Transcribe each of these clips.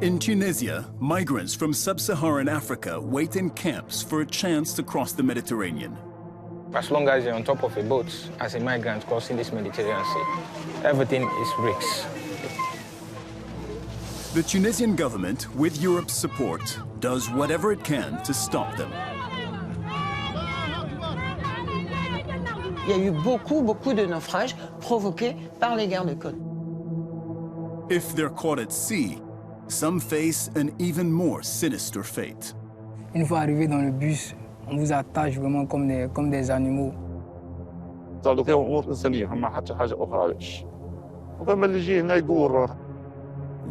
In Tunisia, migrants from sub-Saharan Africa wait in camps for a chance to cross the Mediterranean. As long as you're on top of a boat as a migrant crossing this Mediterranean Sea, everything is risks. The Tunisian government, with Europe's support, does whatever it can to stop them. Il y a eu beaucoup de naufrages provoqués par les guerres de côte. If they're caught at sea, some face an even more sinister fate. Une fois arrivé dans le bus, on vous attache vraiment comme des animaux.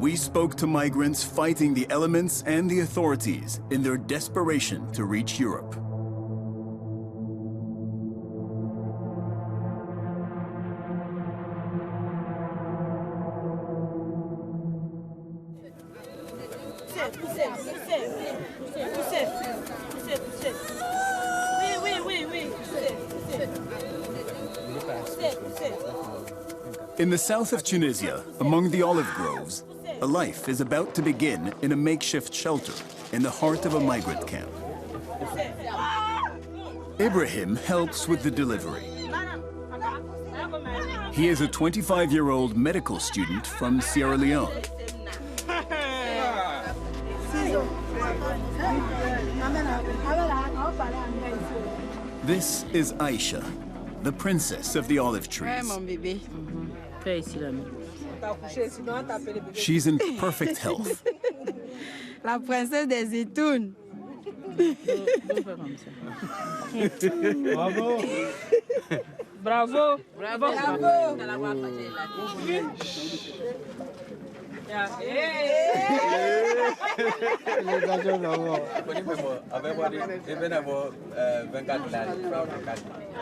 We spoke to migrants fighting the elements and the authorities in their desperation to reach Europe. In the south of Tunisia, among the olive groves, a life is about to begin in a makeshift shelter in the heart of a migrant camp. Ibrahim helps with the delivery. He is a 25-year-old medical student from Sierra Leone. This is Aisha, the princess of the olive trees. She's in perfect health. La princesse des zétounes. Bravo. Bravo. Bravo.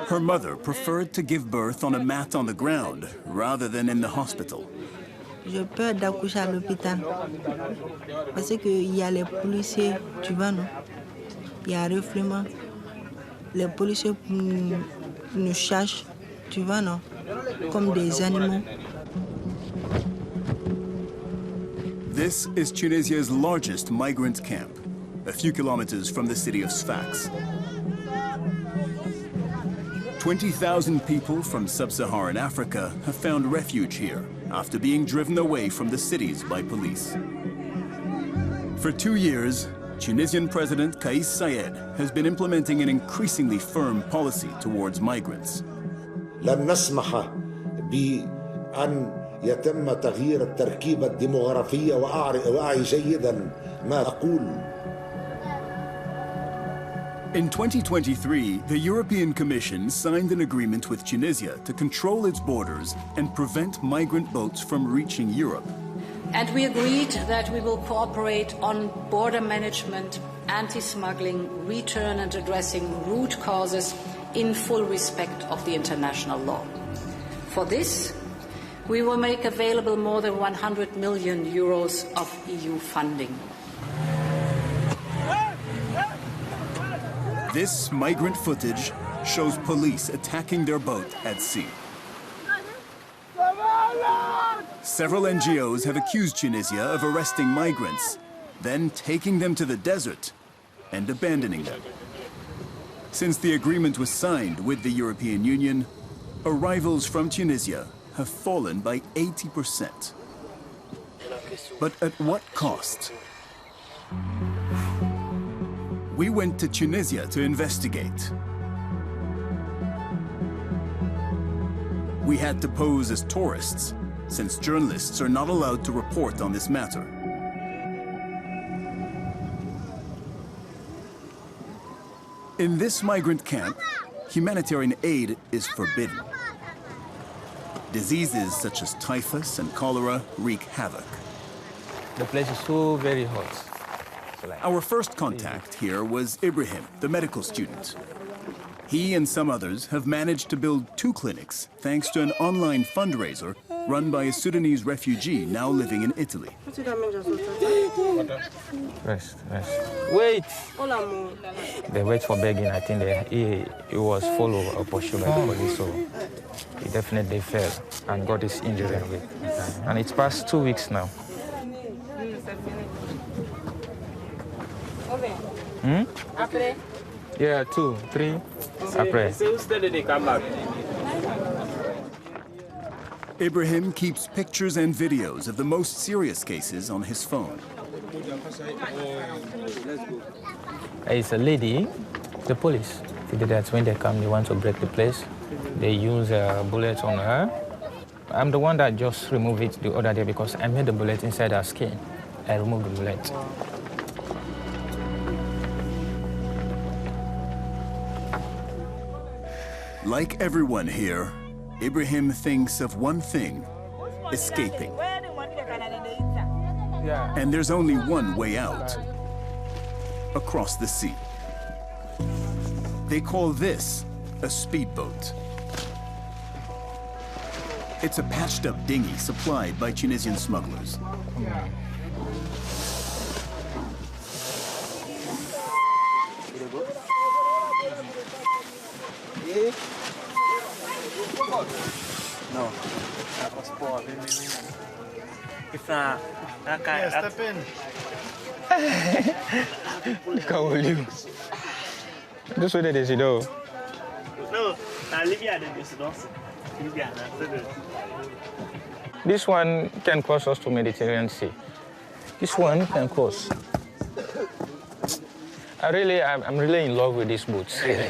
Her mother preferred to give birth on a mat on the ground rather than in the hospital. J'ai peur d'accoucher à l'hôpital parce qu'il y a les policiers, tu vois, non? Il y a un refoulement. Les policiers nous cherchent, tu vois, non? Comme des animaux. This is Tunisia's largest migrant camp, a few kilometers from the city of Sfax. 20,000 people from sub-Saharan Africa have found refuge here after being driven away from the cities by police. For 2 years, Tunisian President Kais Saied has been implementing an increasingly firm policy towards migrants. لن نسمح بأن يتم تغيير التركيبة الديموغرافية وأعي جيدا ما أقول. In 2023, the European Commission signed an agreement with Tunisia to control its borders and prevent migrant boats from reaching Europe. And we agreed that we will cooperate on border management, anti-smuggling, return and addressing root causes in full respect of the international law. For this, we will make available more than 100 million euros of EU funding. This migrant footage shows police attacking their boat at sea. Several NGOs have accused Tunisia of arresting migrants, then taking them to the desert and abandoning them. Since the agreement was signed with the European Union, arrivals from Tunisia have fallen by 80%. But at what cost? We went to Tunisia to investigate. We had to pose as tourists, since journalists are not allowed to report on this matter. In this migrant camp, humanitarian aid is forbidden. Diseases such as typhus and cholera wreak havoc. The place is so very hot. Our first contact here was Ibrahim, the medical student. He and some others have managed to build 2 clinics thanks to an online fundraiser run by a Sudanese refugee now living in Italy. Rest. Wait! They wait for begging. I think he was followed or pursued by the police, so he definitely fell and got his injury. And it's past 2 weeks now. Yeah, 2, 3. Après. Ibrahim keeps pictures and videos of the most serious cases on his phone. It's a lady, the police. That's when they come, they want to break the place. They use bullets on her. I'm the one that just removed it the other day because I made the bullet inside her skin. I removed the bullet. Like everyone here, Ibrahim thinks of one thing: escaping. And there's only one way out: across the sea. They call this a speedboat. It's a patched-up dinghy supplied by Tunisian smugglers. No. Step in. This way they do. No, This one can cross us to Mediterranean Sea. This one can cross. I'm really in love with these boats. There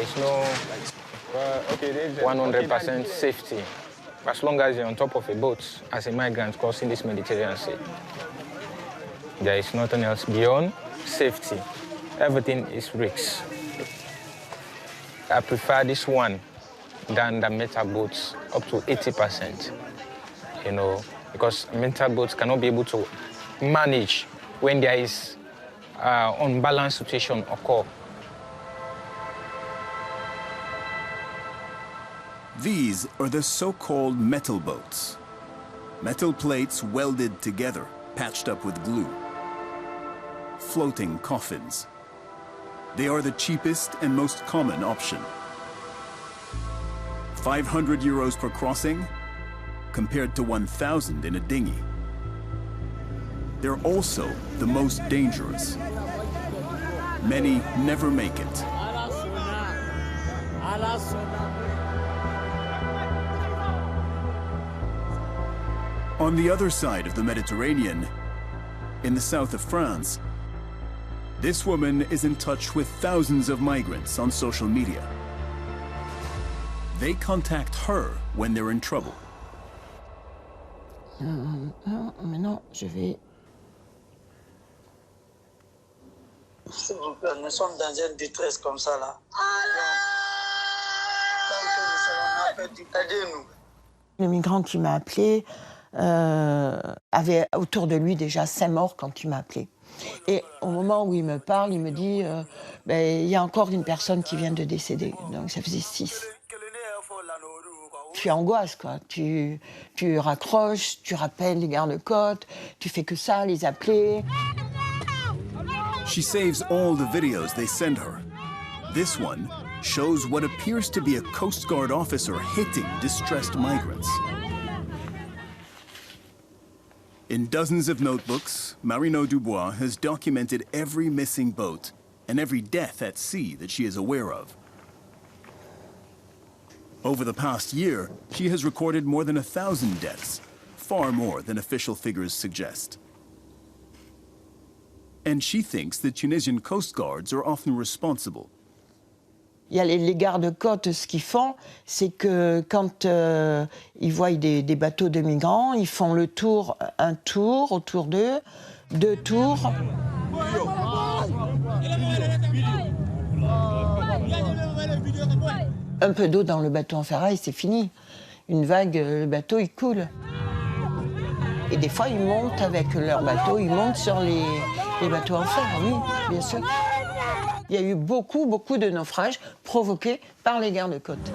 is no 100% safety as long as you're on top of a boat as a migrant crossing this Mediterranean Sea. There is nothing else beyond safety. Everything is risks. I prefer this one than the metal boats up to 80%, you know, because metal boats cannot be able to manage when there is unbalanced situation occur. These are the so-called metal boats. Metal plates welded together, patched up with glue. Floating coffins. They are the cheapest and most common option. 500 euros per crossing, compared to 1,000 in a dinghy. They're also the most dangerous. Many never make it. On the other side of the Mediterranean, in the south of France, this woman is in touch with thousands of migrants on social media. They contact her when they're in trouble. Maintenant, je vais... S'il vous plaît, nous sommes dans une détresse comme ça là. Aidez-nous. Le migrant qui m'a appelé avait autour de lui déjà 5 morts quand il m'a appelé. Et au moment où il me parle, il me dit il y a encore une personne qui vient de décéder. Donc ça faisait 6. Tu angoisses, quoi. Tu raccroches, tu rappelles les gardes-côtes, tu fais que ça, les appeler. She saves all the videos they send her. This one shows what appears to be a Coast Guard officer hitting distressed migrants. In dozens of notebooks, Marino Dubois has documented every missing boat and every death at sea that she is aware of. Over the past year, she has recorded more than 1,000 deaths, far more than official figures suggest. And she thinks the Tunisian coast guards are often responsible. Il y a les gardes-côtes, ce qu'ils font, c'est que quand ils voient des bateaux de migrants, ils font le tour, un tour autour d'eux, 2 tours. Un peu d'eau dans le bateau en ferraille, c'est fini. Une vague, le bateau, il coule. Et des fois, ils montent avec leur bateau, ils montent sur les bateaux en fer, oui, bien sûr. Il y a eu beaucoup de naufrages provoqués par les gardes-côtes.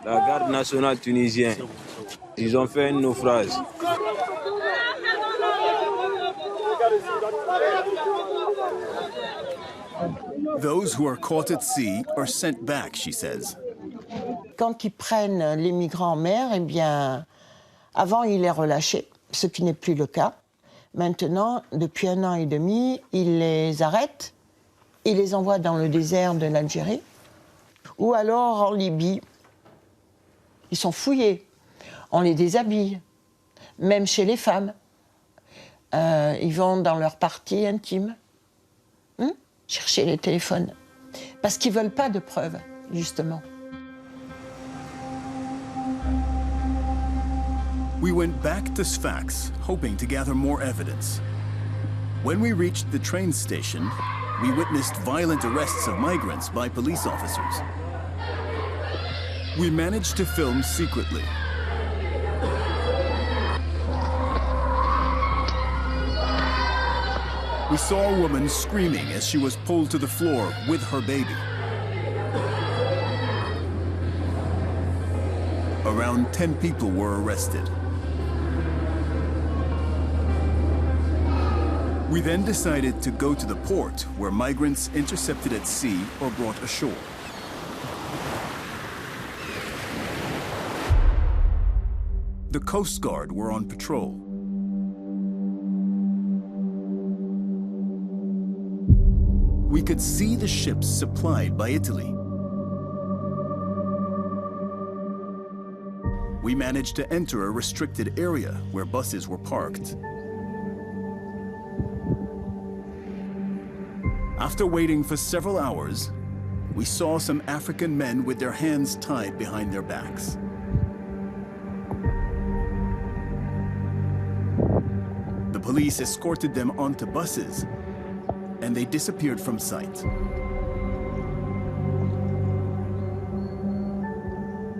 La garde nationale tunisienne, ils ont fait un naufrage. Those who are caught at sea are sent back, she says. Quand ils prennent les migrants en mer, eh bien, avant, ils les relâchaient, ce qui n'est plus le cas. Maintenant, depuis 1 an et demi, ils les arrêtent, ils les envoient dans le désert de l'Algérie, ou alors en Libye. Ils sont fouillés, on les déshabille, même chez les femmes. Ils vont dans leur partie intime, chercher les téléphones, parce qu'ils ne veulent pas de preuves, justement. We went back to Sfax, hoping to gather more evidence. When we reached the train station, we witnessed violent arrests of migrants by police officers. We managed to film secretly. We saw a woman screaming as she was pulled to the floor with her baby. Around 10 people were arrested. We then decided to go to the port where migrants intercepted at sea or brought ashore. The coastguard were on patrol. We could see the ships supplied by Italy. We managed to enter a restricted area where buses were parked. After waiting for several hours, we saw some African men with their hands tied behind their backs. The police escorted them onto buses, and they disappeared from sight.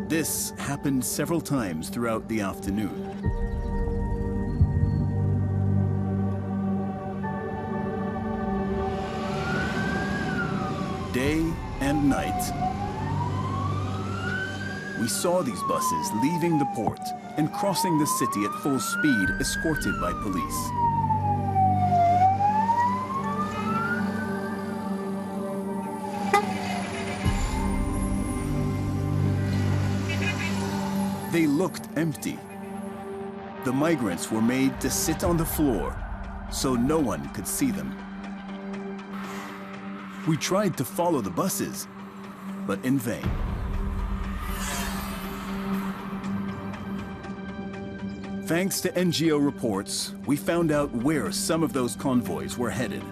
This happened several times throughout the afternoon. Day and night, we saw these buses leaving the port and crossing the city at full speed, escorted by police. They looked empty. The migrants were made to sit on the floor so no one could see them. We tried to follow the buses, but in vain. Thanks to NGO reports, we found out where some of those convoys were headed.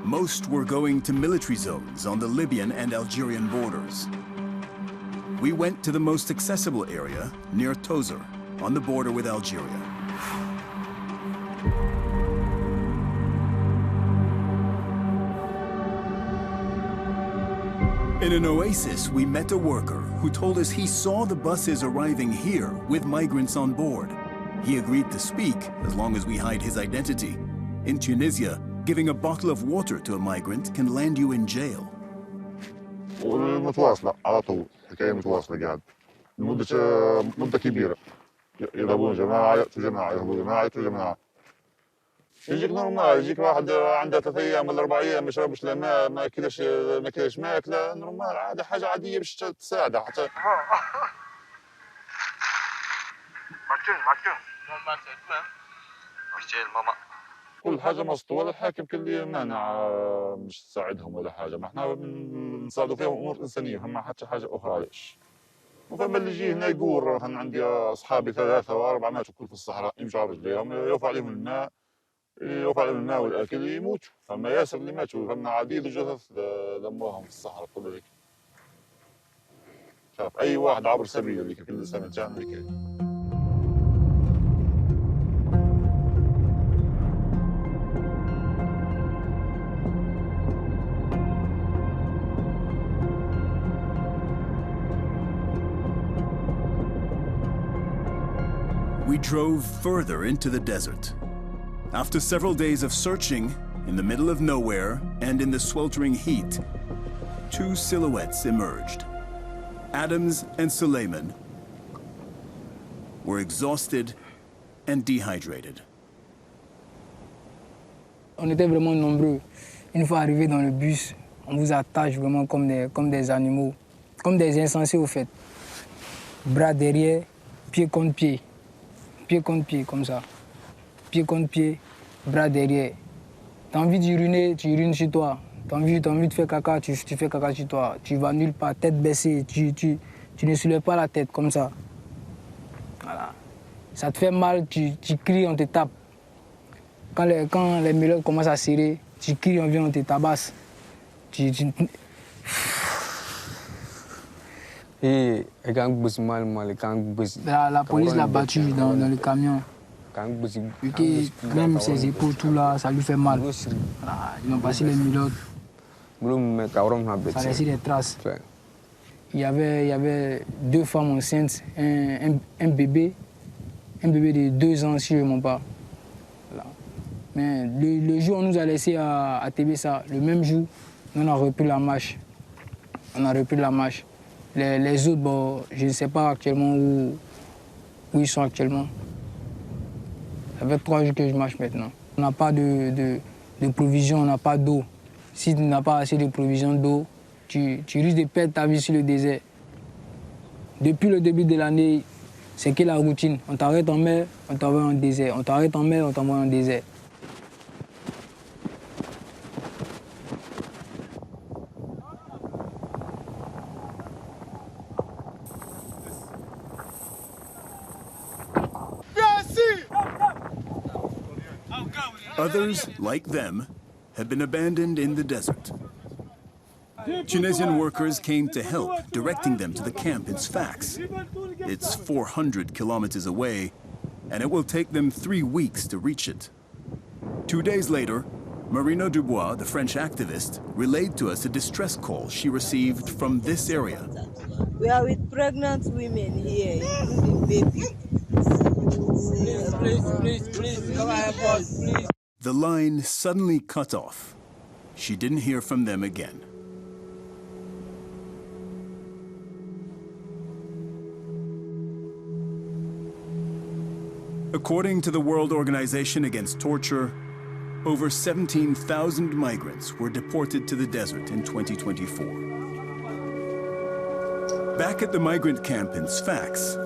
Most were going to military zones on the Libyan and Algerian borders. We went to the most accessible area near Tozer, on the border with Algeria. In an oasis, we met a worker who told us he saw the buses arriving here with migrants on board. He agreed to speak as long as we hide his identity. In Tunisia, giving a bottle of water to a migrant can land you in jail. متواصلة على طول، حكاية متواصلة قاعد مدة كبيرة. يذهبون جماعة يأتوا جماعة، يذهبون جماعة يأتوا جماعة. يجيك نورمال، يجيك واحد عنده 3 أيام ولا 4 أيام ما يشربش لا ماء، ما ياكلش ماكلة، نورمال عادي، حاجة عادية باش تساعده حتى. كل حاجة مسطولة، الحاكم كل اللي مانع مش تساعدهم ولا حاجة، ما احنا نساعدوا فيهم أمور إنسانية، فما حتى حاجة أخرى ليش. وفما اللي يجي هنا يقول أنا عندي أصحابي 3 و4 ماتوا كل في الصحراء، يمشوا على رجليهم، يوفى عليهم الماء، والأكل يموتوا، فما ياسر اللي ماتوا، فما عديد الجثث لموهم في الصحراء كل هيك. شاف أي واحد عبر سبيل هذيك كل سنة جانا هيك. We drove further into the desert. After several days of searching, in the middle of nowhere and in the sweltering heat, 2 silhouettes emerged. Adams and Suleiman were exhausted and dehydrated. On était vraiment nombreux. Une fois arrivés dans le bus, on vous attache vraiment comme des animaux, comme des insensés au fait. Bras derrière, pied contre pied. Pied contre pied, comme ça. Pied contre pied, bras derrière. T'as envie d'uriner, tu urines sur toi. T'as envie de faire caca, tu fais caca sur toi. Tu vas nulle part, tête baissée, tu ne soulèves pas la tête, comme ça. Voilà. Ça te fait mal, tu cries, on te tape. Quand les mélodes commencent à serrer, tu cries, on vient, on te tabasse. Et la police l'a battu dans le camion. Même ses épaules, tout là, ça lui fait mal. Voilà, ils ont passé les mélodes. Ça a laissé des traces. Il y avait 2 femmes enceintes, un bébé de 2 ans, si je ne me trompe pas. Voilà. Mais le jour où on nous a laissé à Tébessa, le même jour, on a repris la marche. Les autres, bon, je ne sais pas actuellement où ils sont actuellement. Ça fait 3 jours que je marche maintenant. On n'a pas de provisions, on n'a pas d'eau. Si tu n'as pas assez de provisions d'eau, tu risques de perdre ta vie sur le désert. Depuis le début de l'année, c'est que la routine. On t'arrête en mer, on t'envoie en désert. On t'arrête en mer, on t'envoie en désert. Others, like them, had been abandoned in the desert. Tunisian workers came to help, directing them to the camp in Sfax. It's 400 kilometers away, and it will take them 3 weeks to reach it. 2 days later, Marina Dubois, the French activist, relayed to us a distress call she received from this area. We are with pregnant women here, including baby. Please, come and help us, please. The line suddenly cut off. She didn't hear from them again. According to the World Organization Against Torture, over 17,000 migrants were deported to the desert in 2024. Back at the migrant camp in Sfax,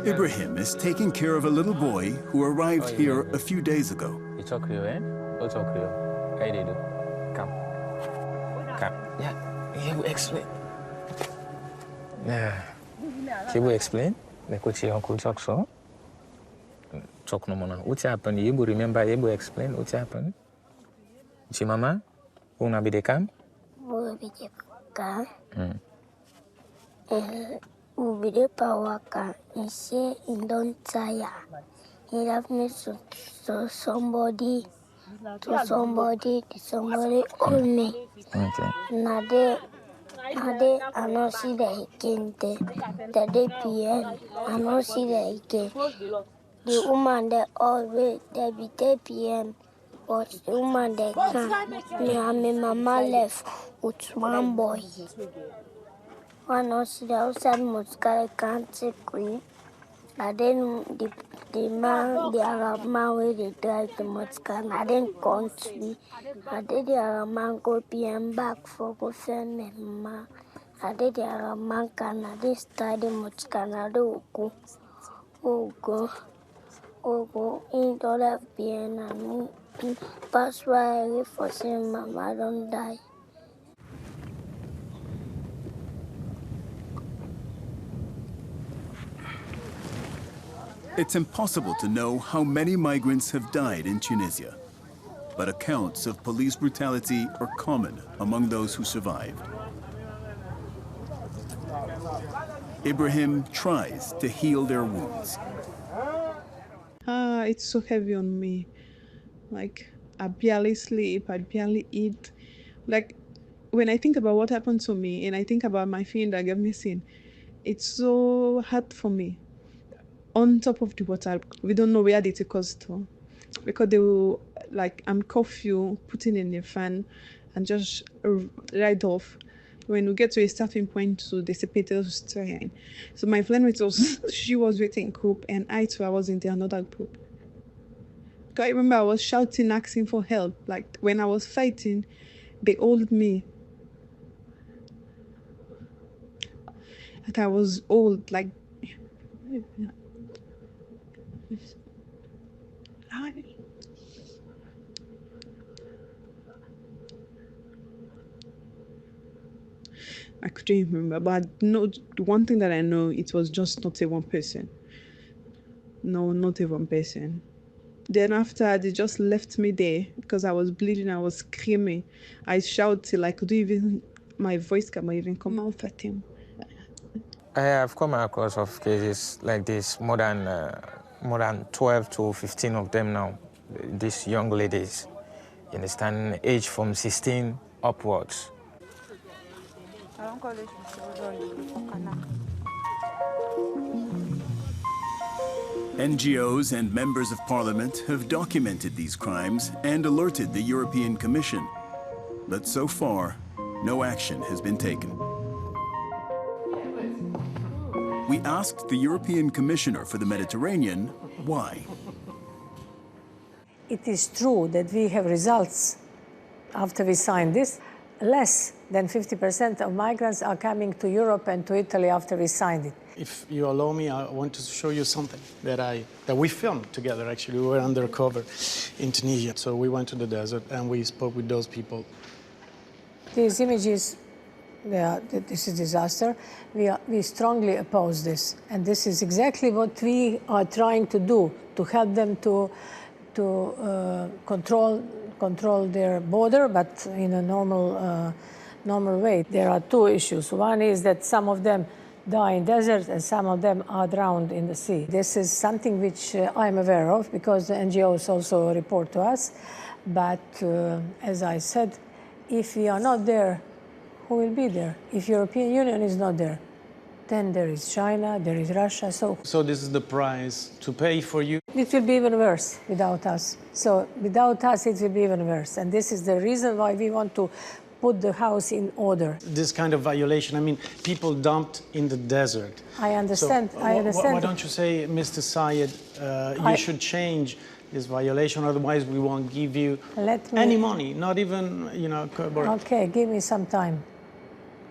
Ibrahim is taking care of a little boy who arrived here a few days ago. You talk Creole, eh? Who talk Creole? How you do? Come. Yeah, he will explain. Yeah. He will explain. Like what your uncle talk so. Talk no more. What happened? You will remember, you will explain what happened. Si mama, who na be the camp? Who be the camp? Who be the power camp? He say he don't tire. He have me to somebody owe me. Okay. Nade, I don't see that he came there. The day PM, I don't see that he came. The woman that always, they be 10 PM, but the woman that can't. Me and my mama left with one boy. One don't see the outside Moscow can't take me. And then the Arab man where they drive the Moscow, I didn't come to me. I did the Arab man go PM back for go send me mama. I did the Arab man can I did start the Moscow, I do go. Oh go, in don't have PM and me. That's why I live for saying mama don't die. It's impossible to know how many migrants have died in Tunisia, but accounts of police brutality are common among those who survived. Ibrahim tries to heal their wounds. It's so heavy on me. Like, I barely sleep, I barely eat. Like, when I think about what happened to me and I think about my friend that got missing, it's so hard for me. On top of the water, we don't know where they take us to, because they will like handcuff you, put it in the fan, and just ride off. when we get to a starting point to the separators terrain. So my flatmate she was waiting in group, and I too, I was in the another group. I remember I was shouting, asking for help. Like when I was fighting, they hold me. Like I was old, like. I couldn't remember, but one thing that I know, it was just not a one person. No, not a one person. Then after, they just left me there because I was bleeding, I was screaming. I shouted, like, my voice can't even come out at him. I have come across of cases like this, more than 12 to 15 of them now, these young ladies, you understand, age from 16 upwards. NGOs and members of parliament have documented these crimes and alerted the European Commission. But so far, no action has been taken. We asked the European Commissioner for the Mediterranean why. It is true that we have results after we signed this. Less than 50% of migrants are coming to Europe and to Italy after we signed it. If you allow me, I want to show you something that we filmed together, actually. We were undercover in Tunisia. So we went to the desert and we spoke with those people. These images, this is disaster. We strongly oppose this. And this is exactly what we are trying to do, to help them to control their border, but in a normal way. There are two issues. One is that some of them die in deserts and some of them are drowned in the sea. This is something which I'm aware of because the NGOs also report to us. But as I said, if we are not there, who will be there? If European Union is not there, then there is China, there is Russia. So this is the price to pay for you? It will be even worse without us. So without us, it will be even worse. And this is the reason why we want to put the house in order. This kind of violation, I mean, people dumped in the desert. I understand. So, I understand. Why don't you say, Mr. Sayed, you should change this violation, otherwise we won't give you any money, not even, Okay, give me some time.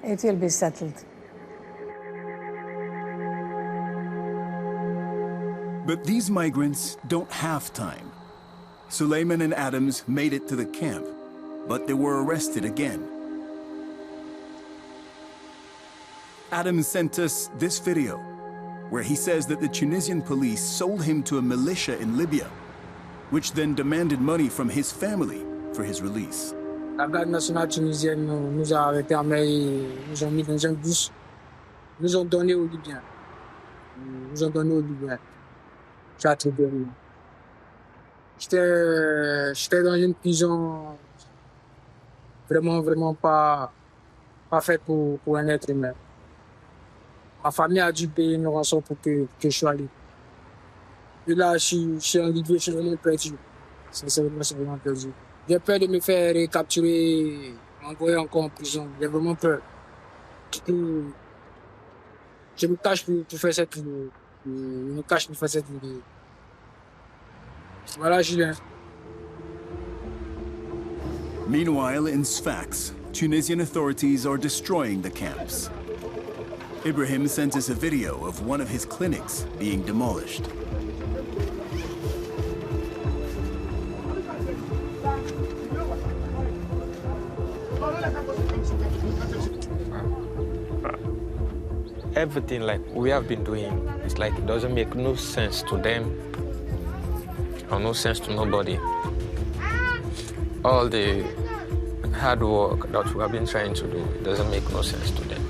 It will be settled. But these migrants don't have time. Suleiman and Adams made it to the camp, but they were arrested again. Adams sent us this video, where he says that the Tunisian police sold him to a militia in Libya, which then demanded money from his family for his release. La garde nationale tunisienne nous a arrêtés en mer et nous ont mis dans un bus. Nous ont donné aux Libyens. J'ai attribué. J'étais dans une prison vraiment pas faite pour un être humain. Ma famille a dû payer une rançon pour que je sois libre. Et là, je suis en Libye, je suis vraiment perdu. C'est vraiment perdu. J'ai peur de me faire capturer, m'envoyer encore en prison. J'ai vraiment peur. Je me cache pour faire cette vidéo. Je me cache pour faire cette vidéo. Voilà, Julien. Meanwhile, in Sfax, Tunisian authorities are destroying the camps. Ibrahim sent us a video of one of his clinics being demolished. Everything like we have been doing, it's like it doesn't make no sense to them or no sense to nobody. All the hard work that we have been trying to do, it doesn't make no sense to them.